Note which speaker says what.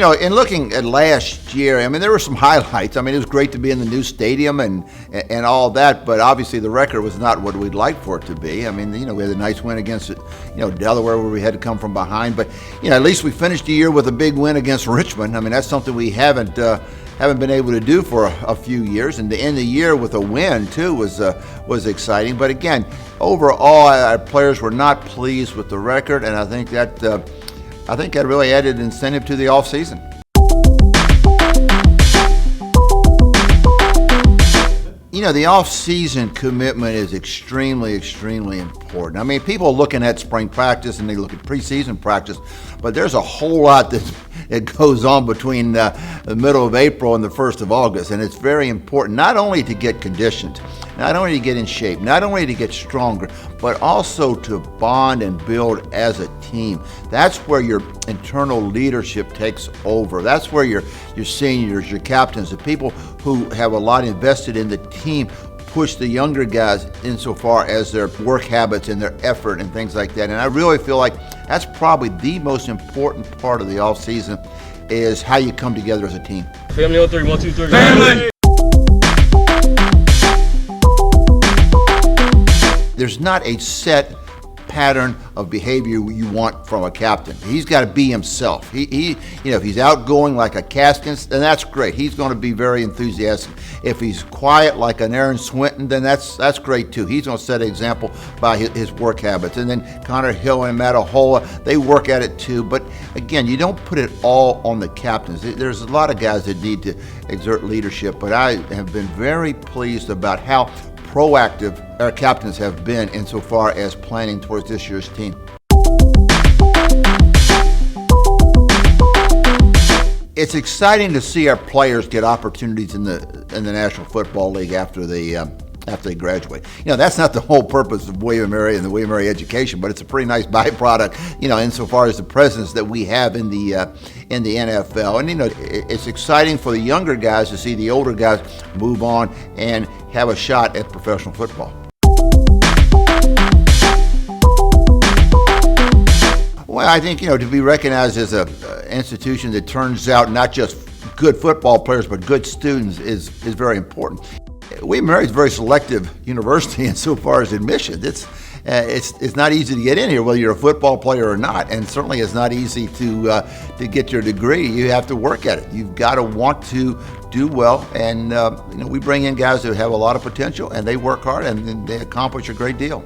Speaker 1: in looking at last year, I mean, there were some highlights. I mean, it was great to be in the new stadium and all that, but obviously the record was not what we'd like for it to be. I mean, we had a nice win against, Delaware, where we had to come from behind, but at least we finished the year with a big win against Richmond. I mean, that's something we haven't been able to do for a few years, and to end the year with a win too was exciting. But again, overall, our players were not pleased with the record, and I think that really added incentive to the offseason. The off-season commitment is extremely, extremely important. I mean, people are looking at spring practice and they look at preseason practice, but there's a whole lot that goes on between the middle of April and the 1st of August, and it's very important not only to get conditioned, not only to get in shape, not only to get stronger, but also to bond and build as a team. That's where your internal leadership takes over. That's where your seniors, your captains, the people who have a lot invested in the team push the younger guys insofar as their work habits and their effort and things like that. And I really feel like that's probably the most important part of the off season, is how you come together as a team.
Speaker 2: Family on 3, 1, 2, 3.
Speaker 3: Family!
Speaker 1: There's not a set pattern of behavior you want from a captain. He's got to be himself. If he's outgoing like a Caskins, then that's great. He's going to be very enthusiastic. If he's quiet like an Aaron Swinton, then that's great too. He's going to set an example by his work habits. And then Connor Hill and Matt Ahola, they work at it too. But again, you don't put it all on the captains. There's a lot of guys that need to exert leadership, but I have been very pleased about how proactive our captains have been insofar as planning towards this year's team. It's exciting to see our players get opportunities in the National Football League after they graduate. That's not the whole purpose of William & Mary and the William & Mary education, but it's a pretty nice byproduct, insofar as the presence that we have in the NFL. And it's exciting for the younger guys to see the older guys move on and have a shot at professional football. Well, I think, to be recognized as an institution that turns out not just good football players but good students is very important. William & Mary is a very selective university insofar as admission. It's not easy to get in here, whether you're a football player or not, and certainly it's not easy to get your degree. You have to work at it. You've got to want to do well, and we bring in guys who have a lot of potential, and they work hard, and they accomplish a great deal.